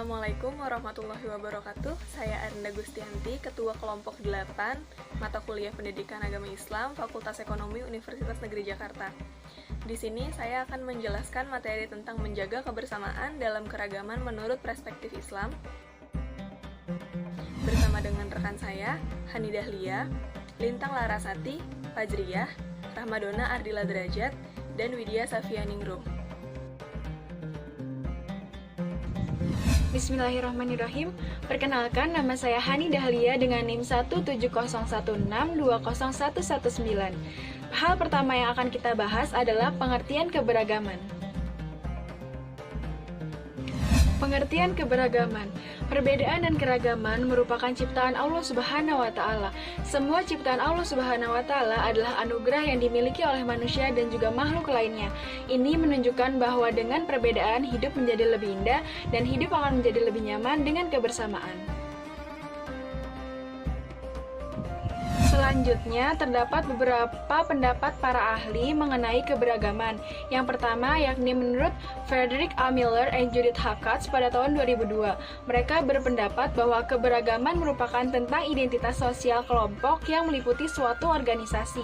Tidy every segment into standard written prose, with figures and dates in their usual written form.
Assalamualaikum warahmatullahi wabarakatuh. Saya Arinda Gustianti, Ketua Kelompok 8, Mata Kuliah Pendidikan Agama Islam, Fakultas Ekonomi Universitas Negeri Jakarta. Di sini saya akan menjelaskan materi tentang menjaga kebersamaan dalam keragaman menurut perspektif Islam. Bersama dengan rekan saya, Hani Dahlia, Lintang Larasati, Fajriyah, Rahmadona Ardila Derajat, dan Widya Safianingrum. Bismillahirrahmanirrahim. Perkenalkan, nama saya Hani Dahlia dengan NIM 17016201119. Hal pertama yang akan kita bahas adalah pengertian keberagaman. Pengertian keberagaman. Perbedaan dan keragaman merupakan ciptaan Allah Subhanahu wa Ta'ala. Semua ciptaan Allah Subhanahu wa Ta'ala adalah anugerah yang dimiliki oleh manusia dan juga makhluk lainnya. Ini menunjukkan bahwa dengan perbedaan hidup menjadi lebih indah dan hidup akan menjadi lebih nyaman dengan kebersamaan. Selanjutnya, terdapat beberapa pendapat para ahli mengenai keberagaman. Yang pertama, yakni menurut Frederick A. Miller and Judith Hakatz pada tahun 2002. Mereka berpendapat bahwa keberagaman merupakan tentang identitas sosial kelompok yang meliputi suatu organisasi.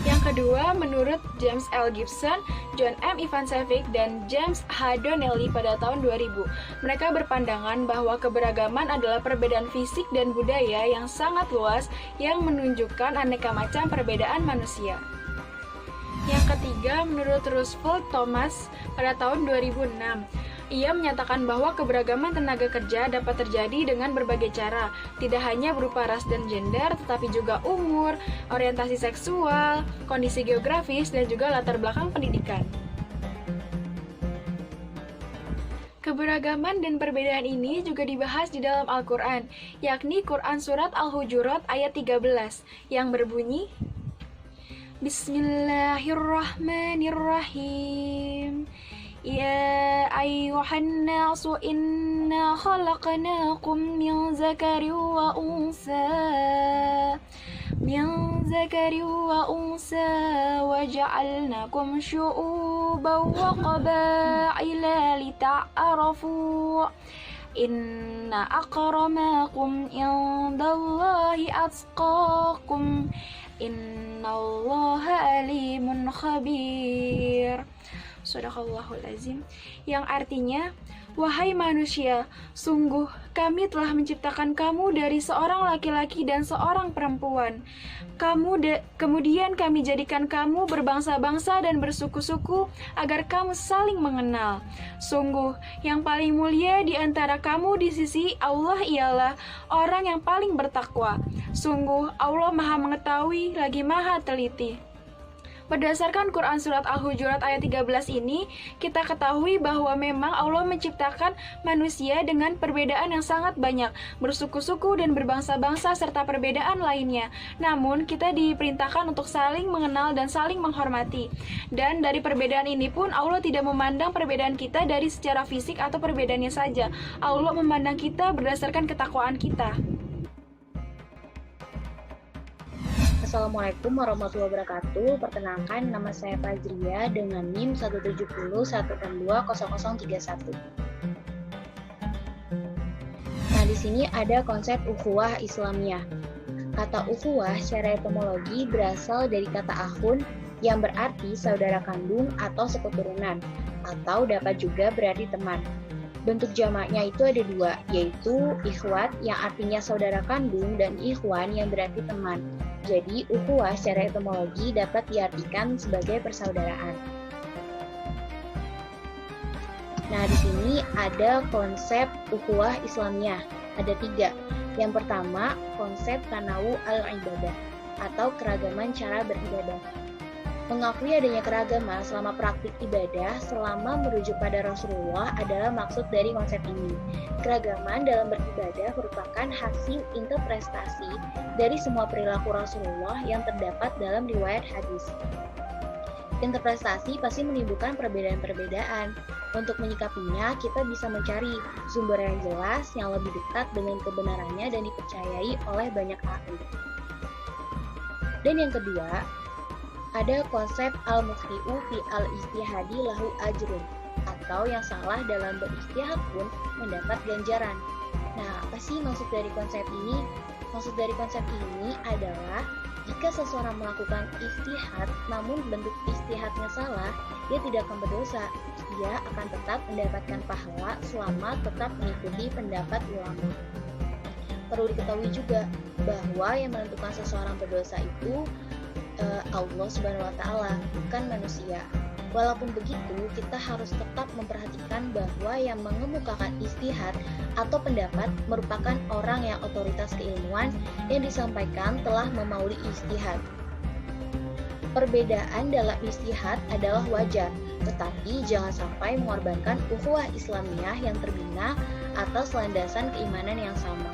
Yang kedua, menurut James L. Gibson, John M. Ivancevich, dan James H. Donnelly pada tahun 2000. Mereka berpandangan bahwa keberagaman adalah perbedaan fisik dan budaya yang sangat luas yang menunjukkan aneka macam perbedaan manusia. Yang ketiga, menurut Roosevelt Thomas pada tahun 2006. Ia menyatakan bahwa keberagaman tenaga kerja dapat terjadi dengan berbagai cara, tidak hanya berupa ras dan gender, tetapi juga umur, orientasi seksual, kondisi geografis, dan juga latar belakang pendidikan. Keberagaman dan perbedaan ini juga dibahas di dalam Al-Quran, yakni Quran Surat Al-Hujurat ayat 13, yang berbunyi, Bismillahirrahmanirrahim. Ya ayyuhan nasu inna khalaqnakum min zakarin wa unsa wa ja'alnakum syu'uban wa qaba'ila lita'arafu inna akramakum indallahi atqakum innallaha alimun khabir. Shadaqallahul azim, yang artinya, wahai manusia, sungguh kami telah menciptakan kamu dari seorang laki-laki dan seorang perempuan. Kemudian kami jadikan kamu berbangsa-bangsa dan bersuku-suku agar kamu saling mengenal. Sungguh, yang paling mulia di antara kamu di sisi Allah ialah orang yang paling bertakwa. Sungguh, Allah Maha Mengetahui lagi Maha Teliti. Berdasarkan Quran Surat Al-Hujurat ayat 13 ini, kita ketahui bahwa memang Allah menciptakan manusia dengan perbedaan yang sangat banyak, bersuku-suku dan berbangsa-bangsa serta perbedaan lainnya. Namun, kita diperintahkan untuk saling mengenal dan saling menghormati. Dan dari perbedaan ini pun, Allah tidak memandang perbedaan kita dari secara fisik atau perbedaannya saja. Allah memandang kita berdasarkan ketakwaan kita. Assalamualaikum warahmatullahi wabarakatuh. Perkenalkan, nama saya Fajriyah dengan NIM 17016200031. Nah, di sini ada konsep ukhuwah Islamiyah. Kata ukhuwah secara etimologi berasal dari kata akhun yang berarti saudara kandung atau seketurunan, atau dapat juga berarti teman. Bentuk jamaknya itu ada dua, yaitu ikhwat yang artinya saudara kandung dan ikhwan yang berarti teman. Jadi, ukhuwah secara etimologi dapat diartikan sebagai persaudaraan. Nah, di sini ada konsep ukhuwah Islamiyah. Ada 3. Yang pertama, konsep tanawu al-ibadah atau keragaman cara beribadah. Mengakui adanya keragaman selama praktik ibadah selama merujuk pada Rasulullah adalah maksud dari konsep ini. Keragaman dalam beribadah merupakan hasil interpretasi dari semua perilaku Rasulullah yang terdapat dalam riwayat hadis. Interpretasi pasti menimbulkan perbedaan-perbedaan. Untuk menyikapinya, kita bisa mencari sumber yang jelas yang lebih dekat dengan kebenarannya dan dipercayai oleh banyak ahli. Dan yang kedua, ada konsep al-mukhti'u fi al-ijtihadi lahu ajrun atau yang salah dalam beristihad pun mendapat ganjaran. Nah, apa sih maksud dari konsep ini? Maksud dari konsep ini adalah jika seseorang melakukan istihad namun bentuk istihadnya salah, dia tidak akan berdosa. Dia akan tetap mendapatkan pahala selama tetap mengikuti pendapat ulama. Perlu diketahui juga bahwa yang menentukan seseorang berdosa itu Allah Subhanahu wa Ta'ala, bukan manusia. Walaupun begitu, kita harus tetap memperhatikan bahwa yang mengemukakan istihad atau pendapat merupakan orang yang otoritas keilmuan yang disampaikan telah memauli istihad. Perbedaan dalam istihad adalah wajar, tetapi jangan sampai mengorbankan ukhuwah Islamiyah yang terbina atas landasan keimanan yang sama.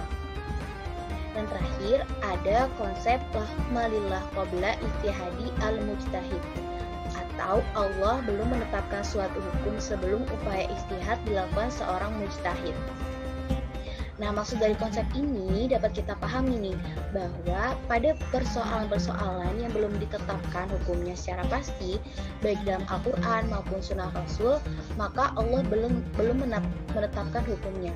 Dan terakhir, ada konsep rahmalillah qabla ijtihadi al-mujtahid, atau Allah belum menetapkan suatu hukum sebelum upaya ijtihad dilakukan seorang mujtahid. Nah, maksud dari konsep ini dapat kita pahami nih, bahwa pada persoalan-persoalan yang belum ditetapkan hukumnya secara pasti, baik dalam Al-Quran maupun Sunnah Rasul, maka Allah belum menetapkan hukumnya.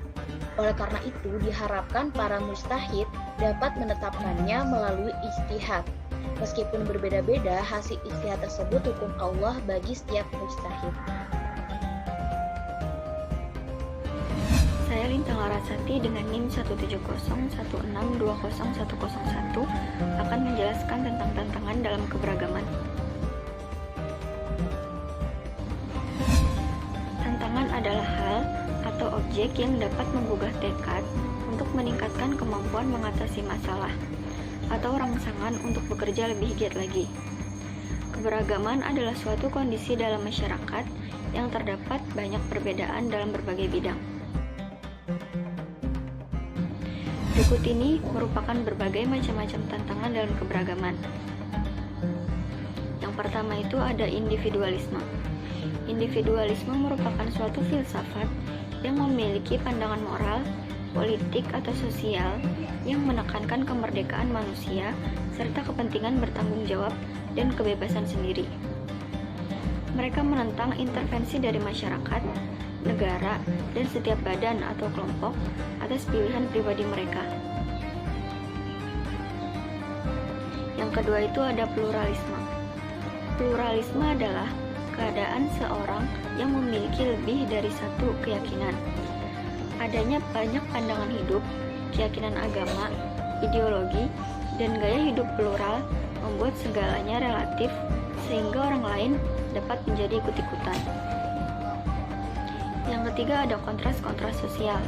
Oleh karena itu, diharapkan para mujtahid dapat menetapkannya melalui ijtihad. Meskipun berbeda-beda hasil ijtihad tersebut, hukum Allah bagi setiap mujtahid. Saya Lintang Larasati dengan NIM 17016200101 akan menjelaskan tentang tantangan dalam keberagaman. Tantangan adalah hal atau objek yang dapat menggugah tekad untuk meningkatkan kemampuan mengatasi masalah atau rangsangan untuk bekerja lebih giat lagi. Keberagaman adalah suatu kondisi dalam masyarakat yang terdapat banyak perbedaan dalam berbagai bidang. Berikut ini merupakan berbagai macam-macam tantangan dalam keberagaman. Yang pertama itu ada individualisme. Individualisme merupakan suatu filsafat yang memiliki pandangan moral, politik atau sosial yang menekankan kemerdekaan manusia serta kepentingan bertanggung jawab dan kebebasan sendiri. Mereka menentang intervensi dari masyarakat, negara, dan setiap badan atau kelompok atas pilihan pribadi mereka. Yang kedua itu ada pluralisme. Pluralisme adalah keadaan seorang yang memiliki lebih dari satu keyakinan. Adanya banyak pandangan hidup, keyakinan agama, ideologi, dan gaya hidup plural membuat segalanya relatif sehingga orang lain dapat menjadi ikut-ikutan. Yang ketiga ada kontras-kontras sosial.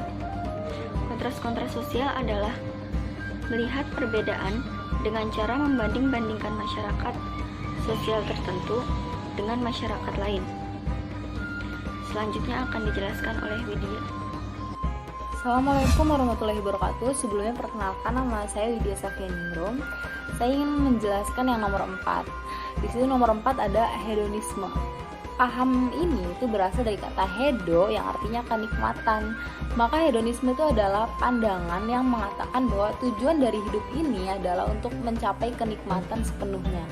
Kontras-kontras sosial adalah melihat perbedaan dengan cara membanding-bandingkan masyarakat sosial tertentu dengan masyarakat lain. Selanjutnya akan dijelaskan oleh Widya. Assalamualaikum warahmatullahi wabarakatuh. Sebelumnya perkenalkan, nama saya Widya Safianingrum. Saya ingin menjelaskan yang nomor 4. Di situ nomor 4 ada hedonisme. Paham ini itu berasal dari kata hedo yang artinya kenikmatan. Maka hedonisme itu adalah pandangan yang mengatakan bahwa tujuan dari hidup ini adalah untuk mencapai kenikmatan sepenuhnya.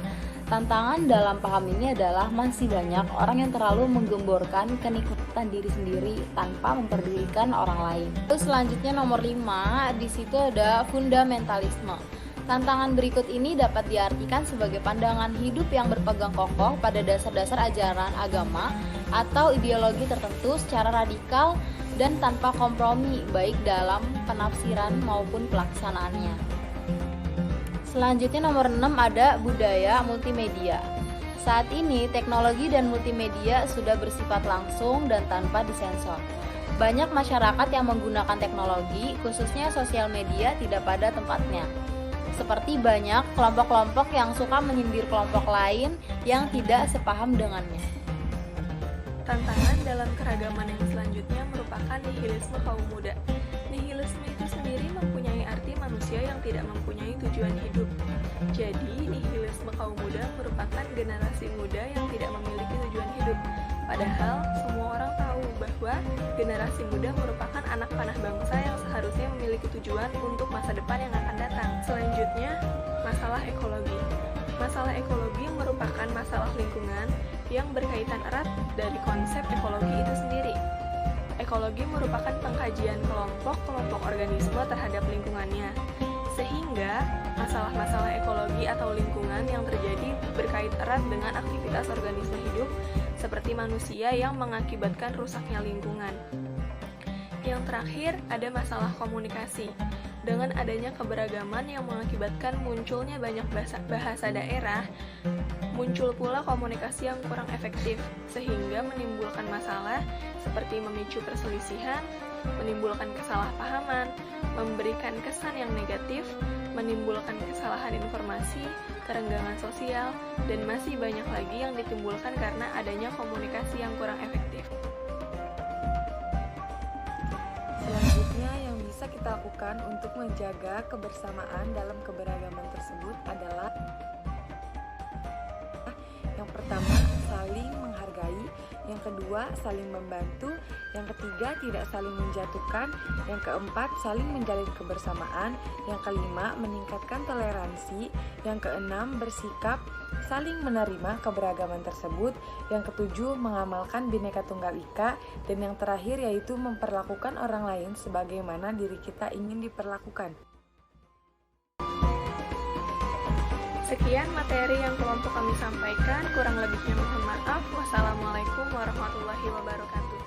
Tantangan dalam paham ini adalah masih banyak orang yang terlalu menggemborkan kenikmatan diri sendiri tanpa memperdulikan orang lain. Terus selanjutnya nomor 5, di situ ada fundamentalisme. Tantangan berikut ini dapat diartikan sebagai pandangan hidup yang berpegang kokoh pada dasar-dasar ajaran agama atau ideologi tertentu secara radikal dan tanpa kompromi baik dalam penafsiran maupun pelaksanaannya. Selanjutnya nomor 6 ada budaya multimedia. Saat ini teknologi dan multimedia sudah bersifat langsung dan tanpa disensor. Banyak masyarakat yang menggunakan teknologi, khususnya sosial media, tidak pada tempatnya. Seperti banyak kelompok-kelompok yang suka menyindir kelompok lain yang tidak sepaham dengannya. Tantangan dalam keragaman yang selanjutnya merupakan nihilisme kaum muda. Nihilisme itu sendiri mempunyai arti manusia yang tidak mempunyai tujuan hidup. Jadi, nihilisme kaum muda merupakan generasi muda yang tidak memiliki tujuan hidup. Padahal, semua orang tahu bahwa generasi muda merupakan anak panah bangsa yang seharusnya memiliki tujuan untuk masa depan yang akan datang. Selanjutnya, masalah ekologi. Masalah ekologi merupakan masalah lingkungan yang berkaitan erat dari konsep ekologi itu sendiri. Ekologi merupakan pengkajian kelompok organisme terhadap lingkungannya, sehingga masalah-masalah ekologi atau lingkungan yang terjadi berkait erat dengan aktivitas organisme hidup seperti manusia yang mengakibatkan rusaknya lingkungan. Yang terakhir, ada masalah komunikasi. Dengan adanya keberagaman yang mengakibatkan munculnya banyak bahasa daerah, muncul pula komunikasi yang kurang efektif, sehingga menimbulkan masalah seperti memicu perselisihan, menimbulkan kesalahpahaman, memberikan kesan yang negatif, menimbulkan kesalahan informasi, kerenggangan sosial, dan masih banyak lagi yang ditimbulkan karena adanya komunikasi yang kurang efektif. Selanjutnya yang bisa kita lakukan untuk menjaga kebersamaan dalam keberagaman tersebut adalah yang pertama, saling menghargai, yang kedua, saling membantu, yang ketiga, tidak saling menjatuhkan, yang keempat, saling menjalin kebersamaan, yang kelima, meningkatkan toleransi, yang keenam, bersikap saling menerima keberagaman tersebut, yang ketujuh, mengamalkan Bhinneka Tunggal Ika, dan yang terakhir yaitu memperlakukan orang lain sebagaimana diri kita ingin diperlakukan. Sekian materi yang kelompok kami sampaikan, kurang lebihnya mohon maaf. Wassalamualaikum warahmatullahi wabarakatuh.